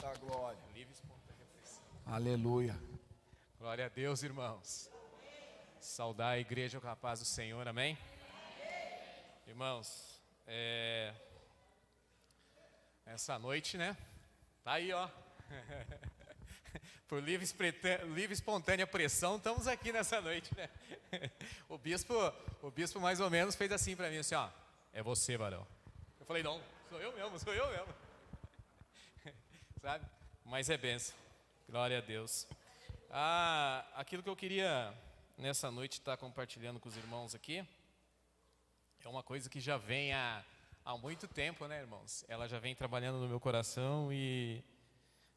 Eita glória. Livre espontânea pressão. Aleluia. Glória a Deus, irmãos. Saudar a igreja com a paz do Senhor, amém? Irmãos, essa noite, né? Tá aí, ó. Por livre espontânea pressão, estamos aqui nessa noite, né? O bispo mais ou menos fez assim para mim, assim, ó. É você, varão. Eu falei, não, sou eu mesmo. Sabe? Mas é bênção. Glória a Deus. Aquilo que eu queria nessa noite estar compartilhando com os irmãos aqui é uma coisa que já vem há muito tempo, né, irmãos? Ela já vem trabalhando no meu coração e,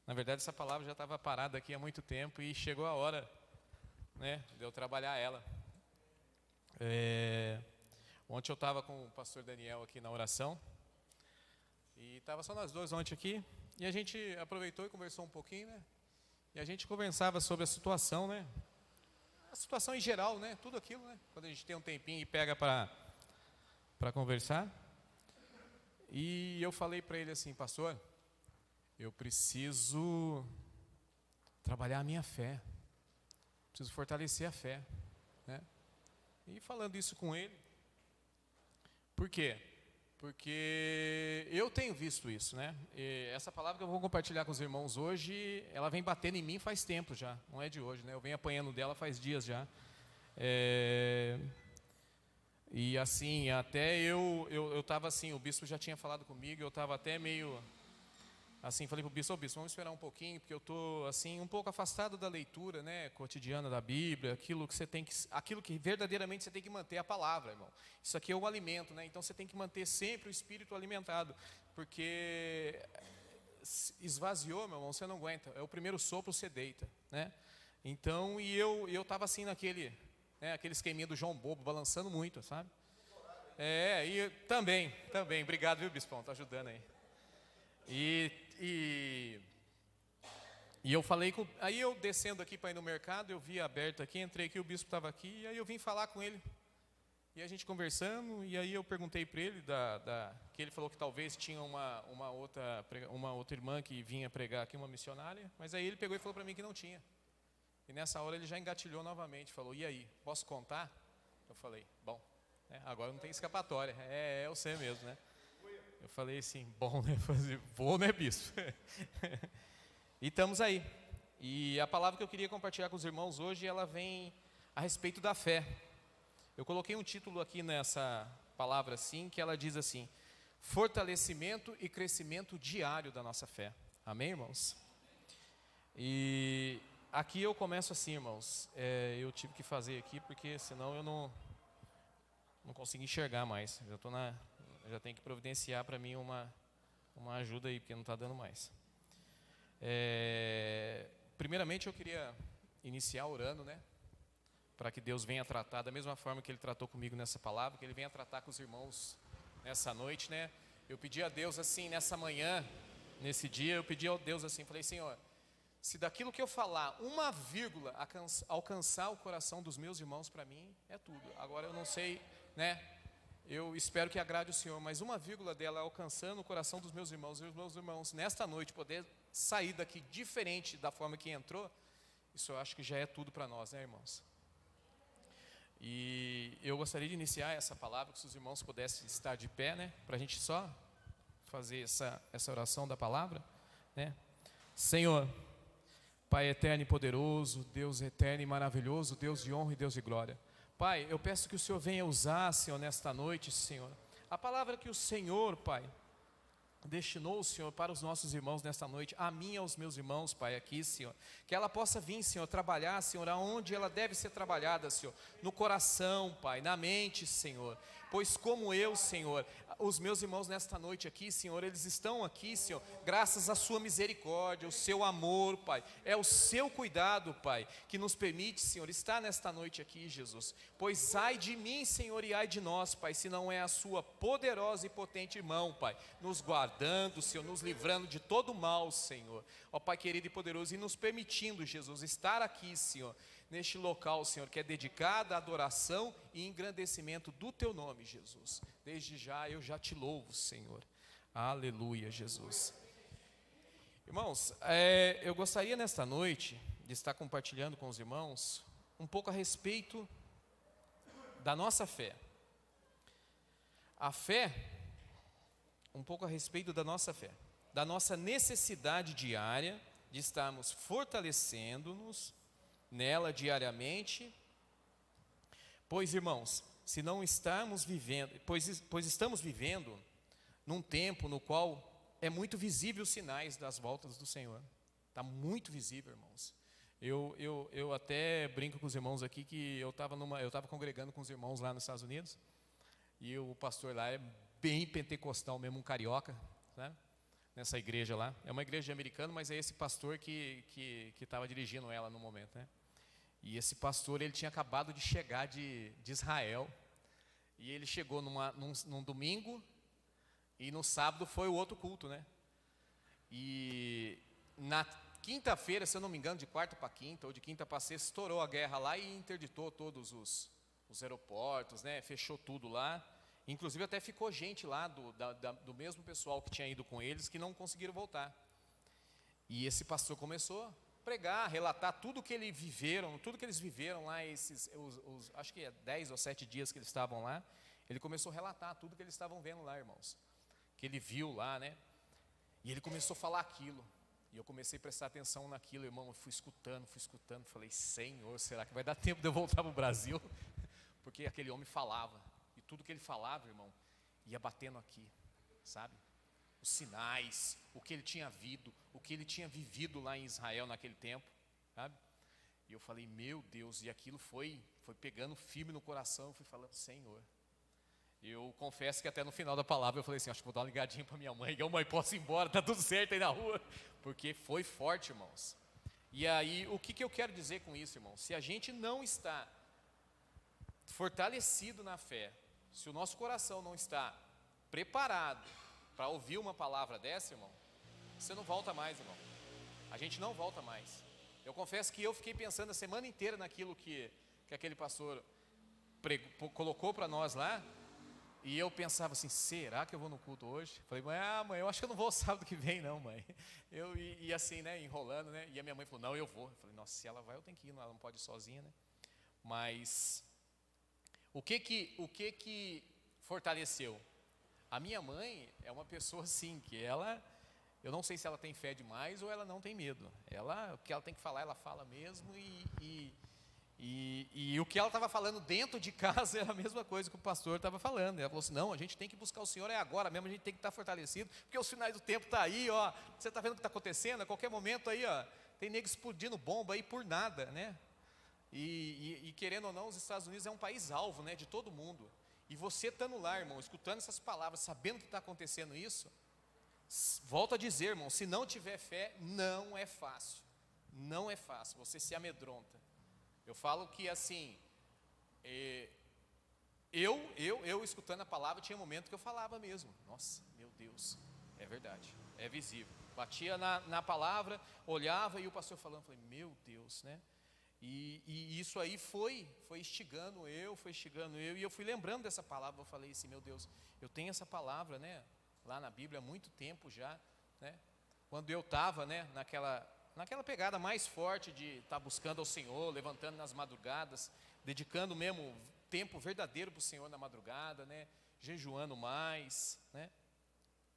na verdade, essa palavra já estava parada aqui há muito tempo e chegou a hora, né, de eu trabalhar ela. Ontem eu estava com o pastor Daniel aqui na oração e estava só nós dois ontem aqui e a gente aproveitou e conversou um pouquinho, né? E a gente conversava sobre a situação, né? A situação em geral, né? Tudo aquilo, né? Quando a gente tem um tempinho e pega para conversar. E eu falei para ele assim, pastor, eu preciso trabalhar a minha fé. Preciso fortalecer a fé, né? E falando isso com ele. Por quê? Porque eu tenho visto isso, né? E essa palavra que eu vou compartilhar com os irmãos hoje, ela vem batendo em mim faz tempo já, não é de hoje, né? Eu venho apanhando dela faz dias já. E assim, até eu estava assim, o bispo já tinha falado comigo, eu estava até meio assim, falei para o bispo, vamos esperar um pouquinho, porque eu estou assim, um pouco afastado da leitura, né, cotidiana da Bíblia, aquilo que verdadeiramente você tem que manter a palavra, irmão. Isso aqui é o alimento, né? Então você tem que manter sempre o espírito alimentado, porque esvaziou, meu irmão, você não aguenta. É o primeiro sopro, você deita, né? Então, e eu estava assim naquele, né, aquele esqueminha do João Bobo, balançando muito, sabe? E também, obrigado, viu, bispão, tá ajudando aí. E eu falei com... Aí eu descendo aqui para ir no mercado, eu vi aberto aqui, entrei aqui, o bispo estava aqui, e aí eu vim falar com ele. E a gente conversando, e aí eu perguntei para ele, que ele falou que talvez tinha uma outra irmã que vinha pregar aqui, uma missionária, mas aí ele pegou e falou para mim que não tinha. E nessa hora ele já engatilhou novamente, falou, e aí, posso contar? Eu falei, bom, né, agora não tem escapatória, é você mesmo, né? Eu falei assim, bom, né? Vou, né, bispo? E estamos aí. E a palavra que eu queria compartilhar com os irmãos hoje, ela vem a respeito da fé. Eu coloquei um título aqui nessa palavra assim, que ela diz assim, fortalecimento e crescimento diário da nossa fé. Amém, irmãos? E aqui eu começo assim, irmãos. Eu tive que fazer aqui, porque senão eu não consigo enxergar mais. Já tenho que providenciar para mim uma ajuda aí, porque não está dando mais. Primeiramente eu queria iniciar orando, né? Para que Deus venha tratar da mesma forma que Ele tratou comigo nessa palavra, que Ele venha tratar com os irmãos nessa noite, né? Eu pedi a Deus assim, nessa manhã, nesse dia, eu pedi a Deus assim, falei, Senhor, se daquilo que eu falar, uma vírgula alcançar o coração dos meus irmãos, para mim é tudo. Agora eu não sei, né? Eu espero que agrade o Senhor, mas uma vírgula dela alcançando o coração dos meus irmãos, e os meus irmãos nesta noite poder sair daqui diferente da forma que entrou, isso eu acho que já é tudo para nós, né, irmãos? E eu gostaria de iniciar essa palavra, que se os irmãos pudessem estar de pé, né, para a gente só fazer essa oração da palavra, né? Senhor, Pai eterno e poderoso, Deus eterno e maravilhoso, Deus de honra e Deus de glória. Pai, eu peço que o Senhor venha usar, Senhor, nesta noite, Senhor, a palavra que o Senhor, Pai, destinou, Senhor, para os nossos irmãos nesta noite, a mim e aos meus irmãos, Pai, aqui, Senhor, que ela possa vir, Senhor, trabalhar, Senhor, aonde ela deve ser trabalhada, Senhor, no coração, Pai, na mente, Senhor, pois como eu, Senhor, os meus irmãos nesta noite aqui, Senhor, eles estão aqui, Senhor, graças à sua misericórdia, o seu amor, Pai, é o seu cuidado, Pai, que nos permite, Senhor, estar nesta noite aqui, Jesus, pois ai de mim, Senhor, e ai de nós, Pai, se não é a sua poderosa e potente mão, Pai, nos guardando, Senhor, nos livrando de todo mal, Senhor, ó Pai querido e poderoso, e nos permitindo, Jesus, estar aqui, Senhor, neste local, Senhor, que é dedicado à adoração e engrandecimento do Teu nome, Jesus. Desde já eu já te louvo, Senhor. Aleluia, Jesus. Irmãos, eu gostaria nesta noite de estar compartilhando com os irmãos um pouco a respeito da nossa fé. A fé, um pouco a respeito da nossa fé, da nossa necessidade diária de estarmos fortalecendo-nos nela diariamente, pois, irmãos, se não estamos vivendo, pois estamos vivendo num tempo no qual é muito visível os sinais das voltas do Senhor. Está muito visível, irmãos. Eu até brinco com os irmãos aqui que eu estava congregando com os irmãos lá nos Estados Unidos, e o pastor lá é bem pentecostal mesmo, um carioca, né? Nessa igreja lá. É uma igreja americana, mas é esse pastor que estava dirigindo ela no momento, né? E esse pastor, ele tinha acabado de chegar de Israel, e ele chegou num domingo, e no sábado foi o outro culto, né? E na quinta-feira, se eu não me engano, de quarta para quinta, ou de quinta para sexta, estourou a guerra lá e interditou todos os aeroportos, né? Fechou tudo lá. Inclusive até ficou gente lá do mesmo pessoal que tinha ido com eles, que não conseguiram voltar. E esse pastor começou a pregar, relatar tudo que eles viveram lá, acho que é 10 ou 7 dias que eles estavam lá. Ele começou a relatar tudo que eles estavam vendo lá, irmãos, que ele viu lá, né? E ele começou a falar aquilo, e eu comecei a prestar atenção naquilo, irmão. Eu fui escutando, falei: Senhor, será que vai dar tempo de eu voltar para o Brasil? Porque aquele homem falava, e tudo que ele falava, irmão, ia batendo aqui, sabe? Os sinais, o que ele tinha vivido lá em Israel naquele tempo, sabe? E eu falei: meu Deus, e aquilo foi pegando firme no coração. Eu fui falando: Senhor. Eu confesso que até no final da palavra eu falei assim: acho que vou dar uma ligadinha para minha mãe. Mãe, posso ir embora, tá tudo certo aí na rua. Porque foi forte, irmãos. E aí, o que eu quero dizer com isso, irmãos? Se a gente não está fortalecido na fé, se o nosso coração não está preparado para ouvir uma palavra dessa, irmão, você não volta mais, irmão. A gente não volta mais. Eu confesso que eu fiquei pensando a semana inteira naquilo que aquele pastor colocou para nós lá. E eu pensava assim: será que eu vou no culto hoje? Falei: mãe, eu acho que eu não vou sábado que vem não, mãe. E assim, né, enrolando, né? E a minha mãe falou: não, eu vou. Eu falei: nossa, se ela vai, eu tenho que ir, ela não pode ir sozinha, né? Mas o que fortaleceu? A minha mãe é uma pessoa assim, que eu não sei se ela tem fé demais ou ela não tem medo. O que ela tem que falar, ela fala mesmo, e o que ela estava falando dentro de casa era a mesma coisa que o pastor estava falando. Ela falou assim: não, a gente tem que buscar o Senhor, é agora mesmo, a gente tem que estar fortalecido, porque os finais do tempo estão aí, ó. Você está vendo o que está acontecendo? A qualquer momento aí, ó, tem nego explodindo bomba aí por nada, né? E querendo ou não, os Estados Unidos é um país alvo, né, de todo mundo. E você estando lá, irmão, escutando essas palavras, sabendo que está acontecendo isso, volto a dizer, irmão, se não tiver fé, não é fácil. Não é fácil, você se amedronta. Eu falo que assim, eu escutando a palavra, tinha um momento que eu falava mesmo: nossa, meu Deus, é verdade, é visível. Batia na palavra, olhava, e o pastor falando, falei: meu Deus, né? E isso aí foi instigando eu, e eu fui lembrando dessa palavra. Eu falei assim: meu Deus, eu tenho essa palavra, né, lá na Bíblia há muito tempo já, né? Quando eu estava, né, naquela pegada mais forte de estar buscando ao Senhor, levantando nas madrugadas, dedicando mesmo tempo verdadeiro para o Senhor na madrugada, né? Jejuando mais, né?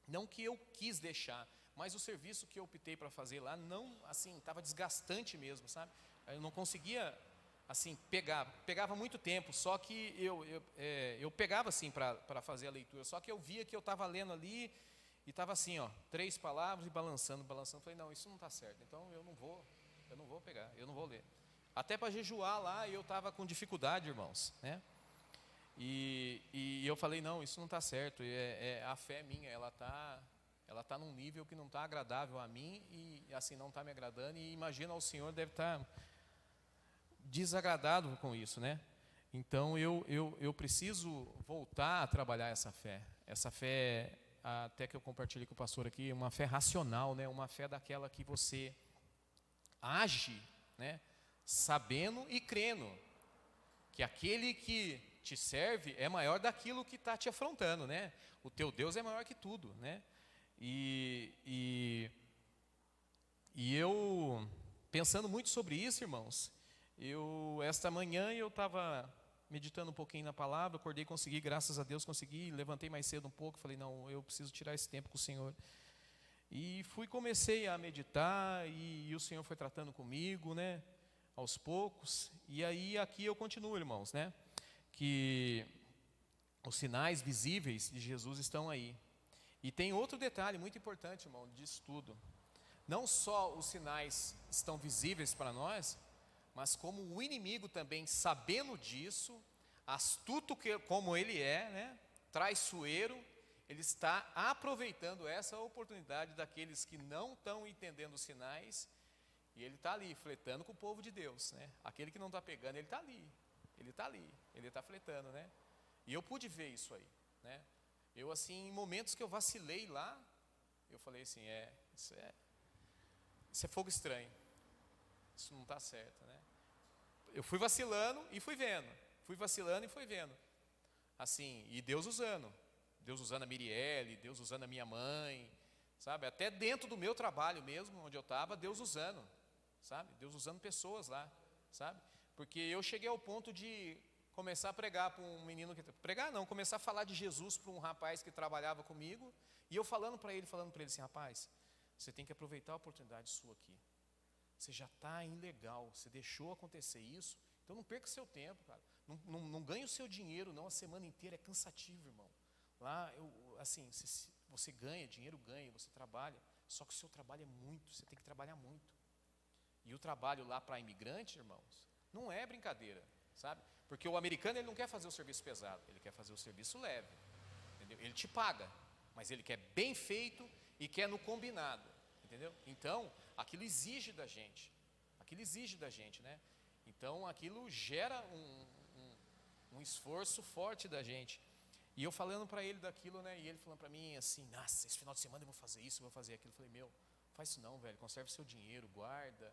Não que eu quis deixar, mas o serviço que eu optei para fazer lá, não, assim, estava desgastante mesmo, sabe? Eu não conseguia, assim, pegava muito tempo, só que eu pegava assim para fazer a leitura, só que eu via que eu estava lendo ali, e estava assim, ó, 3 palavras e balançando. Falei: não, isso não está certo, então eu não vou pegar, eu não vou ler. Até para jejuar lá, eu estava com dificuldade, irmãos, né? E eu falei: não, isso não está certo. A fé minha, ela tá num nível que não está agradável a mim, e assim não está me agradando, e imagina, o Senhor deve estar desagradado com isso, né? Então eu preciso voltar a trabalhar essa fé, até que eu compartilhei com o pastor aqui, uma fé racional, né? Uma fé daquela que você age, né, sabendo e crendo que aquele que te serve é maior daquilo que está te afrontando, né? O teu Deus é maior que tudo, né? E E eu, pensando muito sobre isso, irmãos, esta manhã eu estava meditando um pouquinho na palavra, acordei, consegui, graças a Deus consegui, levantei mais cedo um pouco, falei, não, eu preciso tirar esse tempo com o Senhor. E comecei a meditar, e o Senhor foi tratando comigo, né, aos poucos. E aí aqui eu continuo, irmãos, né, que os sinais visíveis de Jesus estão aí. E tem outro detalhe muito importante, irmão, disso tudo. Não só os sinais estão visíveis para nós, mas como o inimigo também, sabendo disso, astuto como ele é, né, traiçoeiro, ele está aproveitando essa oportunidade daqueles que não estão entendendo os sinais, e ele está ali, flertando com o povo de Deus, né? Aquele que não está pegando, ele está ali, ele está flertando, né? E eu pude ver isso aí, né? Eu assim, em momentos que eu vacilei lá, eu falei assim, isso é fogo estranho, isso não está certo, né? Eu fui vacilando e fui vendo, assim, e Deus usando a Mirielle, Deus usando a minha mãe, sabe? Até dentro do meu trabalho mesmo, onde eu estava, Deus usando, sabe? Deus usando pessoas lá, sabe? Porque eu cheguei ao ponto de começar a pregar para um menino começar a falar de Jesus para um rapaz que trabalhava comigo, e eu falando para ele assim, rapaz, você tem que aproveitar a oportunidade sua aqui. Você já está ilegal, você deixou acontecer isso, então não perca seu tempo, cara. Não ganhe o seu dinheiro, não, a semana inteira, é cansativo, irmão. Lá, você ganha, dinheiro ganha, você trabalha, só que o seu trabalho é muito, você tem que trabalhar muito. E o trabalho lá para imigrante, irmãos, não é brincadeira, sabe? Porque o americano, ele não quer fazer o serviço pesado, ele quer fazer o serviço leve, entendeu? Ele te paga, mas ele quer bem feito e quer no combinado, entendeu? Então, aquilo exige da gente, né? Então, aquilo gera um esforço forte da gente. E eu falando para ele daquilo, né? E ele falando para mim assim, nossa, esse final de semana eu vou fazer isso, eu vou fazer aquilo. Eu falei, faz isso não, velho, conserve seu dinheiro, guarda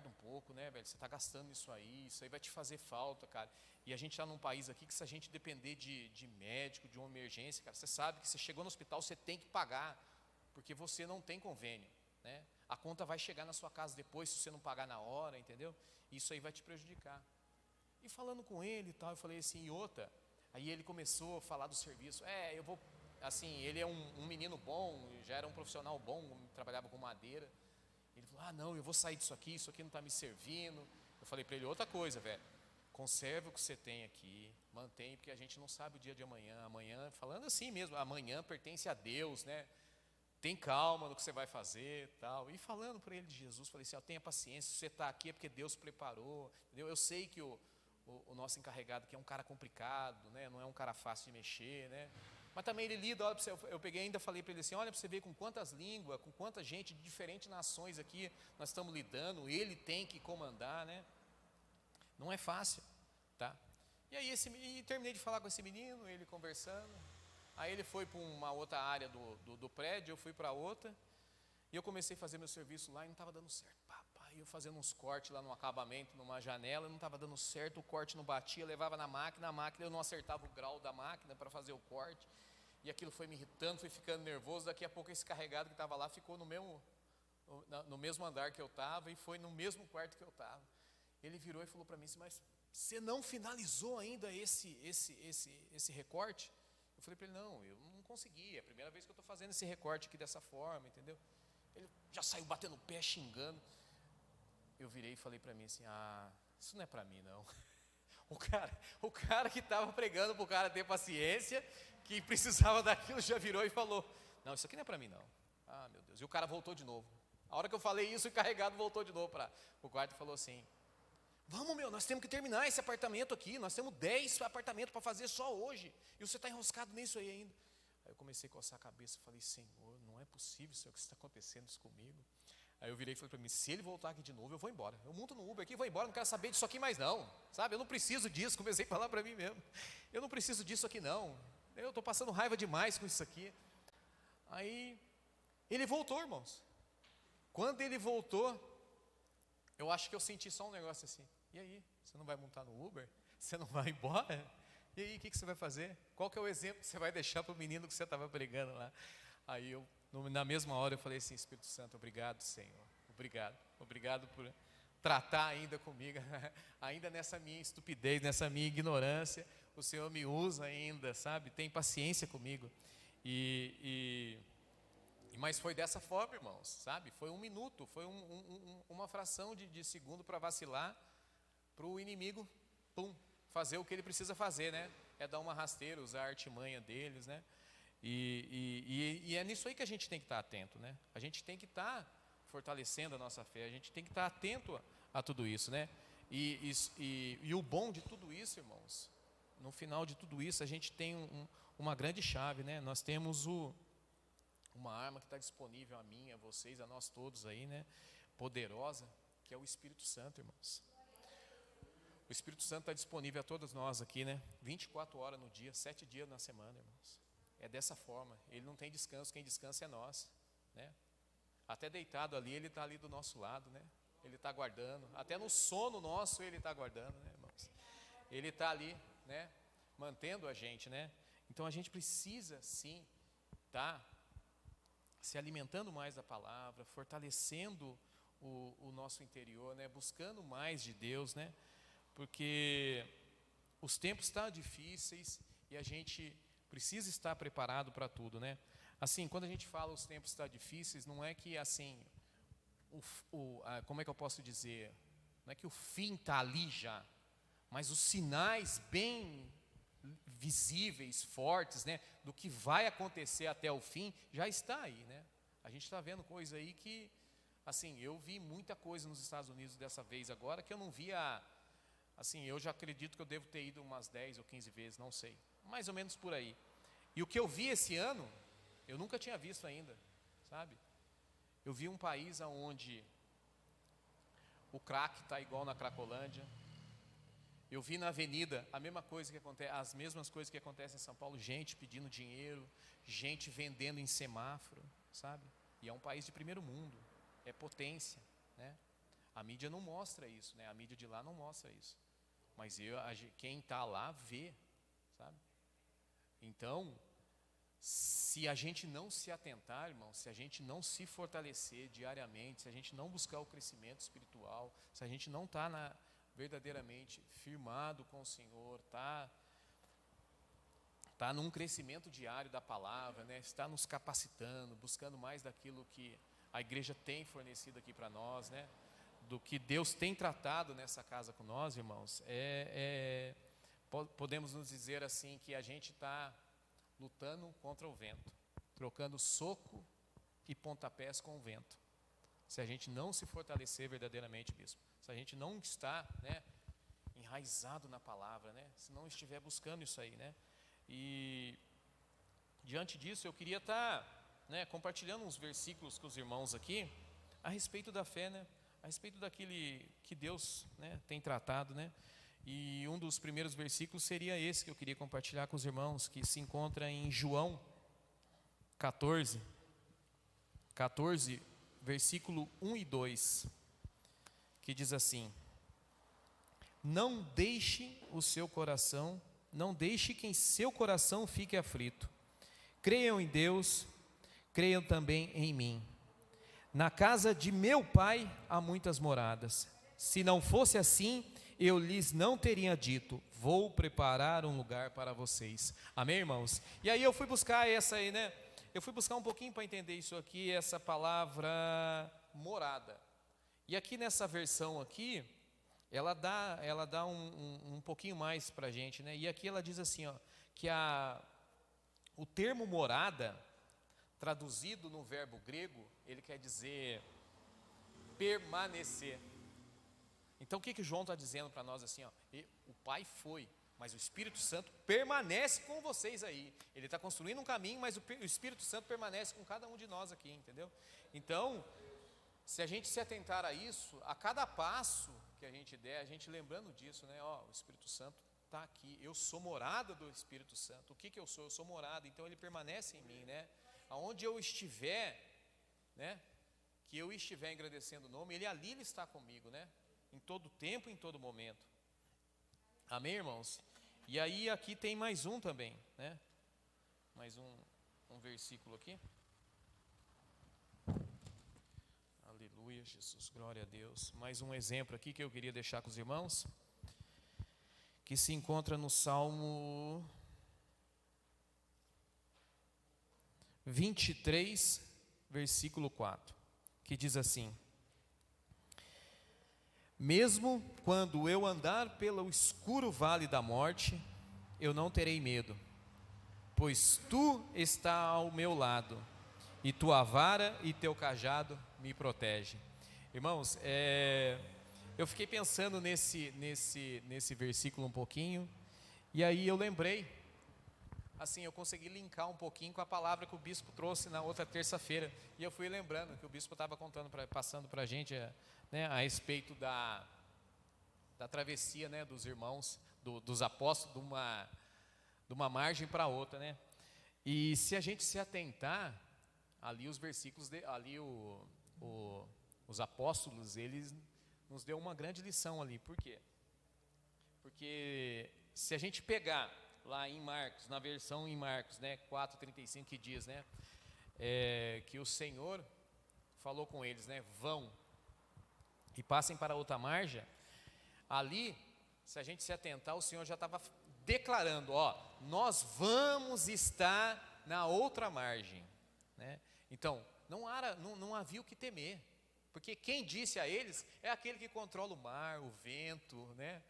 um pouco, né, velho? Você está gastando isso aí vai te fazer falta, cara. E a gente está num país aqui que, se a gente depender de médico, de uma emergência, cara, você sabe que você chegou no hospital, você tem que pagar, porque você não tem convênio, né? A conta vai chegar na sua casa depois, se você não pagar na hora, entendeu? Isso aí vai te prejudicar. E falando com ele e tal, eu falei assim, aí ele começou a falar do serviço, eu vou, assim, ele é um menino bom, já era um profissional bom, trabalhava com madeira. Ele falou, não, eu vou sair disso aqui não está me servindo. Eu falei para ele, outra coisa, velho, conserve o que você tem aqui, mantém, porque a gente não sabe o dia de amanhã, falando assim mesmo, amanhã pertence a Deus, né? Tem calma no que você vai fazer, tal. E falando para ele de Jesus, falei assim, tenha paciência, se você está aqui é porque Deus preparou, entendeu? Eu sei que o nosso encarregado aqui é um cara complicado, né? Não é um cara fácil de mexer, né? Mas também ele lida, olha para você, eu peguei ainda falei para ele assim, olha para você ver com quantas línguas, com quanta gente de diferentes nações aqui nós estamos lidando, ele tem que comandar, né? Não é fácil, tá? E aí terminei de falar com esse menino, ele conversando, aí ele foi para uma outra área do prédio, eu fui para outra, e eu comecei a fazer meu serviço lá e não estava dando certo. Eu fazendo uns cortes lá no acabamento, numa janela, não estava dando certo, o corte não batia, levava na máquina, eu não acertava o grau da máquina para fazer o corte, e aquilo foi me irritando, fui ficando nervoso. Daqui a pouco esse carregado que estava lá ficou no mesmo andar que eu estava, e foi no mesmo quarto que eu estava. Ele virou e falou para mim assim, mas você não finalizou ainda esse recorte? Eu falei para ele, não, eu não consegui, é a primeira vez que eu estou fazendo esse recorte aqui dessa forma, entendeu? Ele já saiu batendo o pé, xingando. Eu virei e falei para mim assim, isso não é para mim não. O cara que estava pregando para o cara ter paciência, que precisava daquilo, já virou e falou, não, isso aqui não é para mim não. Meu Deus, e o cara voltou de novo. A hora que eu falei isso, o encarregado voltou de novo para o quarto e falou assim, vamos nós temos que terminar esse apartamento aqui, nós temos 10 apartamentos para fazer só hoje, e você está enroscado nisso aí ainda. Aí eu comecei a coçar a cabeça e falei, Senhor, não é possível isso que está acontecendo isso comigo. Aí eu virei e falei para mim, se ele voltar aqui de novo, eu vou embora. Eu monto no Uber aqui, vou embora, não quero saber disso aqui mais não. Sabe, eu não preciso disso, comecei a falar para mim mesmo. Eu não preciso disso aqui não. Eu estou passando raiva demais com isso aqui. Aí, ele voltou, irmãos. Quando ele voltou, eu acho que eu senti só um negócio assim. E aí, você não vai montar no Uber? Você não vai embora? E aí, o que você vai fazer? Qual que é o exemplo que você vai deixar para o menino que você estava pregando lá? Aí na mesma hora eu falei assim, Espírito Santo, obrigado, Senhor. Obrigado por tratar ainda comigo, ainda nessa minha estupidez, nessa minha ignorância, o Senhor me usa ainda, sabe? Tem paciência comigo. Mas foi dessa forma, irmãos, sabe? Foi um minuto, foi uma fração de segundo para vacilar, para o inimigo, fazer o que ele precisa fazer, né? É dar uma rasteira, usar a artimanha deles, né? E é nisso aí que a gente tem que estar atento, né? A gente tem que estar fortalecendo a nossa fé, a gente tem que estar atento a tudo isso, né? E o bom de tudo isso, irmãos, no final de tudo isso, a gente tem uma grande chave, né? Nós temos uma arma que está disponível a mim, a vocês, a nós todos aí, né? Poderosa, que é o Espírito Santo, irmãos. O Espírito Santo está disponível a todos nós aqui, né? 24 horas no dia, 7 dias na semana, irmãos. É dessa forma, ele não tem descanso, quem descansa é nós, né? Até deitado ali, ele está ali do nosso lado, né? Ele está guardando, até no sono nosso ele está guardando, né, irmãos? Ele está ali, né? Mantendo a gente, né? Então a gente precisa sim estar se alimentando mais da palavra, fortalecendo o nosso interior, né? Buscando mais de Deus, né? Porque os tempos estão difíceis e a gente precisa estar preparado para tudo, né? Assim, quando a gente fala os tempos estão difíceis, não é que assim, como é que eu posso dizer? Não é que o fim está ali já, mas os sinais bem visíveis, fortes, né, do que vai acontecer até o fim, já está aí, né? A gente está vendo coisa aí que, assim, eu vi muita coisa nos Estados Unidos dessa vez agora, que eu não via, assim, eu já acredito que eu devo ter ido umas 10 ou 15 vezes, não sei, mais ou menos por aí. E o que eu vi esse ano, eu nunca tinha visto ainda, sabe? Eu vi um país onde o crack está igual na Cracolândia. Eu vi na avenida a mesma coisa que acontece, as mesmas coisas que acontecem em São Paulo, gente pedindo dinheiro, gente vendendo em semáforo, sabe? E é um país de primeiro mundo, é potência, né? A mídia não mostra isso, né? A mídia de lá não mostra isso. Mas quem está lá vê, sabe? Então, se a gente não se atentar, irmão, se a gente não se fortalecer diariamente, se a gente não buscar o crescimento espiritual, se a gente não está verdadeiramente firmado com o Senhor, está num crescimento diário da palavra, né? Está nos capacitando, buscando mais daquilo que a igreja tem fornecido aqui para nós, né? Do que Deus tem tratado nessa casa com nós, irmãos, podemos nos dizer assim que a gente está lutando contra o vento, trocando soco e pontapés com o vento. Se a gente não se fortalecer verdadeiramente, bispo, se a gente não está, né, enraizado na palavra, né, se não estiver buscando isso aí, né, e diante disso eu queria estar, né, compartilhando uns versículos com os irmãos aqui a respeito da fé, né, a respeito daquele que Deus, né, tem tratado, né. E um dos primeiros versículos seria esse que eu queria compartilhar com os irmãos, que se encontra em João 14, versículo 1 e 2, que diz assim: não deixe que em seu coração fique aflito. Creiam em Deus, creiam também em mim. Na casa de meu Pai há muitas moradas. Se não fosse assim, eu lhes não teria dito, vou preparar um lugar para vocês. Amém, irmãos? E aí eu fui buscar essa aí, né? Eu fui buscar um pouquinho para entender isso aqui, essa palavra morada. E aqui nessa versão aqui, ela dá um pouquinho mais para a gente, né? E aqui ela diz assim, ó, que o termo morada, traduzido no verbo grego, ele quer dizer permanecer. Então o que João está dizendo para nós assim, ó, o Pai foi, mas o Espírito Santo permanece com vocês aí. Ele está construindo um caminho, mas o Espírito Santo permanece com cada um de nós aqui, entendeu? Então, se a gente se atentar a isso, a cada passo que a gente der, a gente lembrando disso, né? Ó, o Espírito Santo está aqui, eu sou morada do Espírito Santo. O que eu sou? Eu sou morada, então ele permanece em mim, né? Aonde eu estiver, né? Que eu estiver engrandecendo o nome, ele está comigo, né? Em todo tempo, em todo momento. Amém, irmãos? E aí aqui tem mais um também, né? Mais um versículo aqui. Aleluia. Aleluia, Jesus, glória a Deus. Mais um exemplo aqui que eu queria deixar com os irmãos, que se encontra no Salmo 23, versículo 4, que diz assim: mesmo quando eu andar pelo escuro vale da morte, eu não terei medo, pois tu está ao meu lado, e tua vara e teu cajado me protegem. Irmãos, eu fiquei pensando nesse versículo um pouquinho, e aí eu lembrei, assim, eu consegui linkar um pouquinho com a palavra que o bispo trouxe na outra terça-feira, e eu fui lembrando que o bispo estava passando para a gente, né, a respeito da travessia, né, dos irmãos, dos apóstolos, de uma margem para outra, né? E se a gente se atentar, ali os versículos, os apóstolos, eles nos deu uma grande lição ali. Por quê? Porque se a gente pegar lá em Marcos, na versão em Marcos, né, 4:35, que diz, né, que o Senhor falou com eles, né, vão e passem para outra margem. Ali, se a gente se atentar, o Senhor já estava declarando, ó, nós vamos estar na outra margem, né? Então, não havia o que temer, porque quem disse a eles é aquele que controla o mar, o vento, né?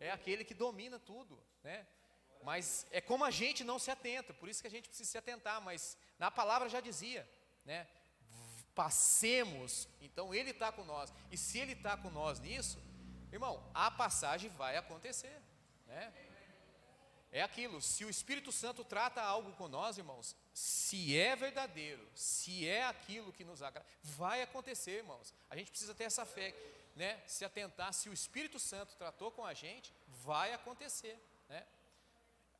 É aquele que domina tudo, né? Mas é como a gente não se atenta, por isso que a gente precisa se atentar, mas na palavra já dizia, né? Passemos, então Ele está com nós, e se Ele está com nós nisso, irmão, a passagem vai acontecer, né? É aquilo, se o Espírito Santo trata algo com nós, irmãos, se é verdadeiro, se é aquilo que nos agrada, vai acontecer, irmãos. A gente precisa ter essa fé, né? Se atentar, se o Espírito Santo tratou com a gente, vai acontecer, né?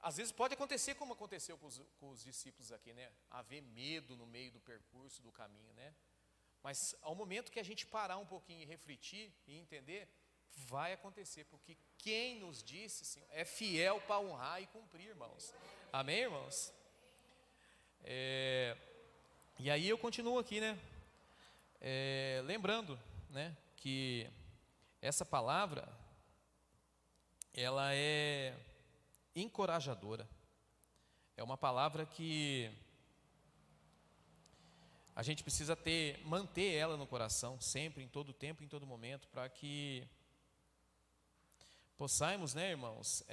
Às vezes pode acontecer como aconteceu com os discípulos aqui, né? Haver medo no meio do percurso, do caminho, né? Mas ao momento que a gente parar um pouquinho e refletir e entender, vai acontecer, porque quem nos disse, Senhor, é fiel para honrar e cumprir, irmãos. Amém, irmãos? E aí eu continuo aqui, né? Lembrando, né, que essa palavra, ela é encorajadora. É uma palavra que a gente precisa manter ela no coração, sempre, em todo tempo, em todo momento, para que possamos, né, irmãos,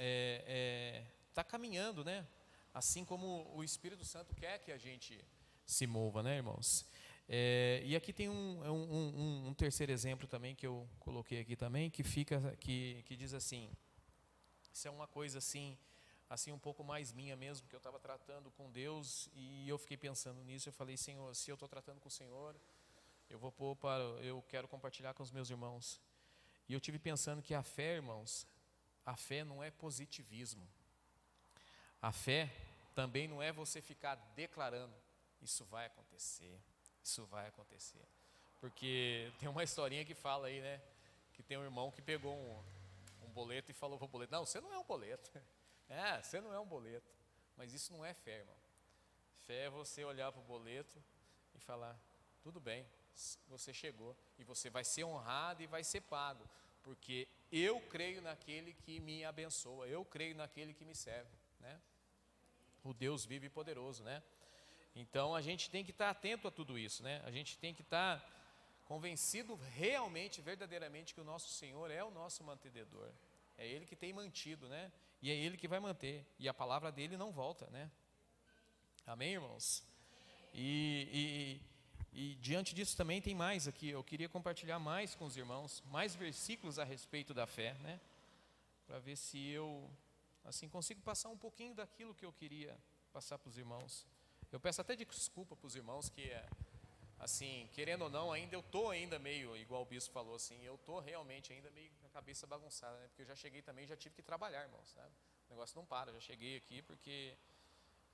tá caminhando, né, assim como o Espírito Santo quer que a gente se mova, né, irmãos? E aqui tem um terceiro exemplo também que eu coloquei aqui também, que diz assim, isso é uma coisa assim um pouco mais minha mesmo, que eu estava tratando com Deus, e eu fiquei pensando nisso. Eu falei, Senhor, se eu estou tratando com o Senhor, eu quero compartilhar com os meus irmãos. E eu tive pensando que a fé, irmãos, a fé não é positivismo. A fé também não é você ficar declarando, isso vai acontecer, isso vai acontecer. Porque tem uma historinha que fala aí, né, que tem um irmão que pegou um boleto e falou para o boleto, não, você não é um boleto. Você não é um boleto. Mas isso não é fé, irmão. Fé é você olhar para o boleto e falar, tudo bem, você chegou, e você vai ser honrado e vai ser pago, porque eu creio naquele que me abençoa, eu creio naquele que me serve, né? O Deus vivo e poderoso, né? Então a gente tem que estar atento a tudo isso, né? A gente tem que estar convencido realmente, verdadeiramente, que o nosso Senhor é o nosso mantenedor. É Ele que tem mantido, né? E é Ele que vai manter, e a palavra dele não volta, né? Amém, irmãos? E diante disso também tem mais aqui, eu queria compartilhar mais com os irmãos, mais versículos a respeito da fé, né? Para ver se eu, assim, consigo passar um pouquinho daquilo que eu queria passar para os irmãos. Eu peço até desculpa para os irmãos que, assim, querendo ou não, eu estou ainda meio, igual o bispo falou, assim, eu estou realmente ainda meio com a cabeça bagunçada, né? Porque eu já cheguei também, já tive que trabalhar, irmãos, sabe? O negócio não para, já cheguei aqui porque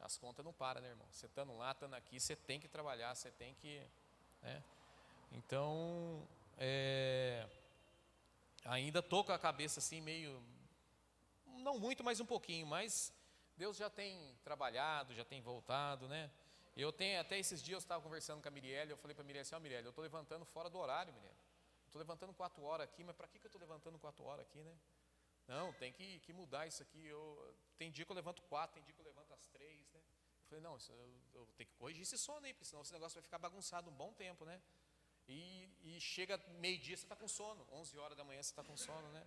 as contas não param, né, irmão? Você estando lá, estando aqui, você tem que trabalhar, você tem que, né? Então, ainda estou com a cabeça assim meio, não muito, mas um pouquinho, mas Deus já tem trabalhado, já tem voltado, né? Eu tenho, até esses dias eu estava conversando com a Mirielle, eu falei para a Mirielle assim, ó Mirielle, eu estou levantando fora do horário, Mirielle. Estou levantando 4 horas aqui, mas para que eu estou levantando 4 horas aqui, né? Não, tem que mudar isso aqui. Tem dia que eu levanto 4, tem dia que eu levanto às 3, né? Eu falei, não, eu tenho que corrigir esse sono aí, porque senão esse negócio vai ficar bagunçado um bom tempo, né? E chega meio-dia, você está com sono, 11 horas da manhã você está com sono, né?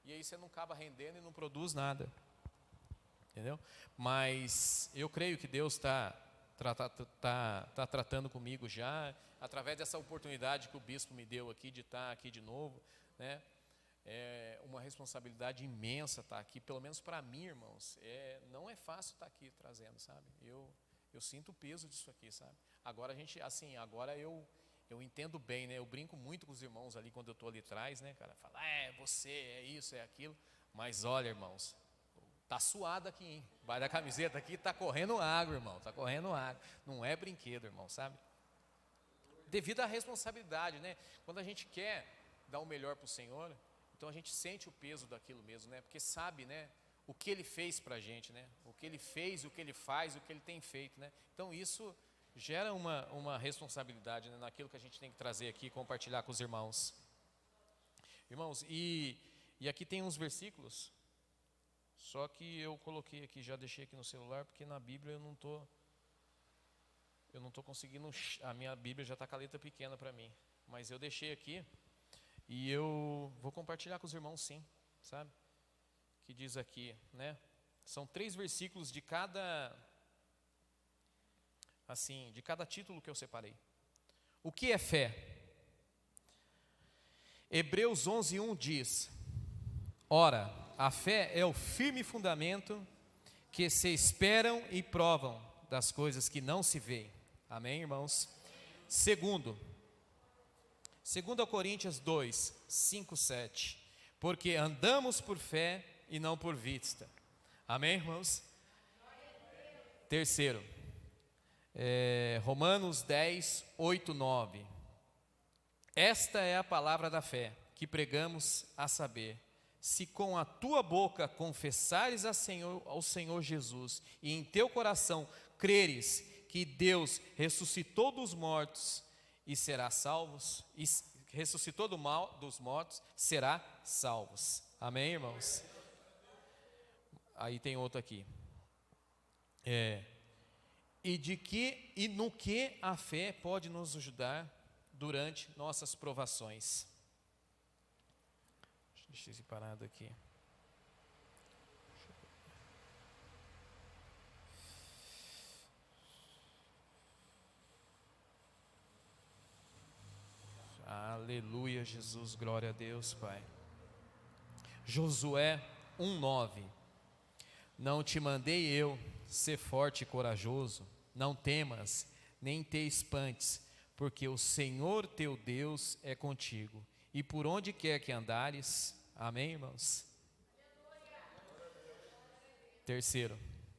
E aí você não acaba rendendo e não produz nada. Entendeu? Mas eu creio que Deus está tratando comigo já, através dessa oportunidade que o bispo me deu aqui, de estar aqui de novo, né? É uma responsabilidade imensa estar aqui, pelo menos para mim, irmãos, não é fácil estar aqui trazendo, sabe? Eu sinto o peso disso aqui, sabe? Agora agora eu entendo bem, né? Eu brinco muito com os irmãos ali quando eu estou ali atrás, né, cara? Fala, você, é isso, é aquilo. Mas olha, irmãos, tá suado aqui, hein? Vai da camiseta aqui, tá correndo água, irmão, tá correndo água. Não é brinquedo, irmão, sabe? Devido à responsabilidade, né? Quando a gente quer dar o melhor para o Senhor, então a gente sente o peso daquilo mesmo, né? Porque sabe, né? O que Ele fez para a gente, né? O que Ele fez, o que Ele faz, o que Ele tem feito, né? Então isso gera uma responsabilidade, né? Naquilo que a gente tem que trazer aqui e compartilhar com os irmãos. Irmãos, e aqui tem uns versículos. Só que eu coloquei aqui, já deixei aqui no celular, porque na Bíblia eu não estou conseguindo, a minha Bíblia já está com a letra pequena para mim, mas eu deixei aqui e eu vou compartilhar com os irmãos sim, sabe? Que diz aqui, né? São 3 versículos de cada título que eu separei. O que é fé? Hebreus 11:1 diz: ora, a fé é o firme fundamento que se esperam e provam das coisas que não se veem. Amém, irmãos? Segundo Coríntios 2, 5, 7. Porque andamos por fé e não por vista. Amém, irmãos? Terceiro, Romanos 10, 8, 9. Esta é a palavra da fé que pregamos, a saber, se com a tua boca confessares ao Senhor Jesus e em teu coração creres que Deus ressuscitou dos mortos e será salvos, e ressuscitou dos mortos, será salvos. Amém, irmãos? Aí tem outro aqui. E no que a fé pode nos ajudar durante nossas provações. Deixa eu separado aqui. Aleluia, Jesus, glória a Deus, Pai. Josué 1:9. Não te mandei eu ser forte e corajoso, não temas, nem te espantes, porque o Senhor teu Deus é contigo, e por onde quer que andares. Amém, irmãos?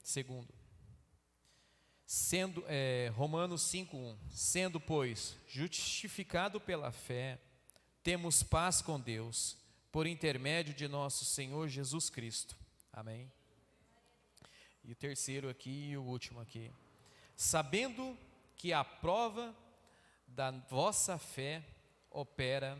Segundo, Romanos 5:1. Sendo, pois, justificado pela fé, temos paz com Deus, por intermédio de nosso Senhor Jesus Cristo. Amém? E o terceiro aqui e o último aqui. Sabendo que a prova da vossa fé opera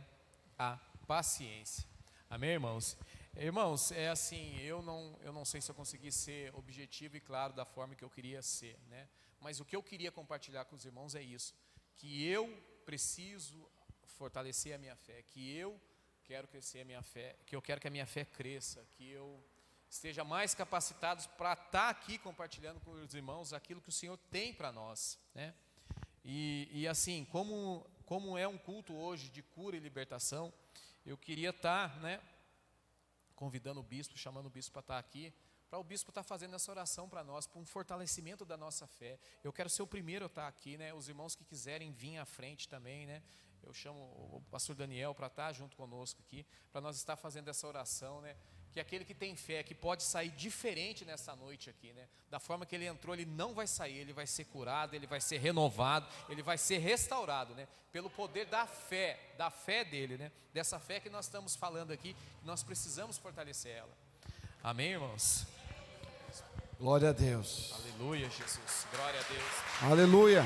a paciência. Amém, irmãos? Irmãos, é assim, eu não sei se eu consegui ser objetivo e claro da forma que eu queria ser, né? Mas o que eu queria compartilhar com os irmãos é isso, que eu preciso fortalecer a minha fé, que eu quero crescer a minha fé, que eu quero que a minha fé cresça, que eu esteja mais capacitado para estar aqui compartilhando com os irmãos aquilo que o Senhor tem para nós, né? E assim, como é um culto hoje de cura e libertação, eu queria estar, né, convidando o bispo, chamando o bispo para estar aqui, para o bispo estar fazendo essa oração para nós, para um fortalecimento da nossa fé. Eu quero ser o primeiro a estar aqui, né? Os irmãos que quiserem vir à frente também, né? Eu chamo o pastor Daniel para estar junto conosco aqui, para nós estar fazendo essa oração, né? Que aquele que tem fé, que pode sair diferente nessa noite aqui, né? Da forma que ele entrou, ele não vai sair, ele vai ser curado, ele vai ser renovado, ele vai ser restaurado, né? Pelo poder da fé dele, né? Dessa fé que nós estamos falando aqui, nós precisamos fortalecer ela. Amém, irmãos? Glória a Deus. Aleluia, Jesus. Glória a Deus. Aleluia.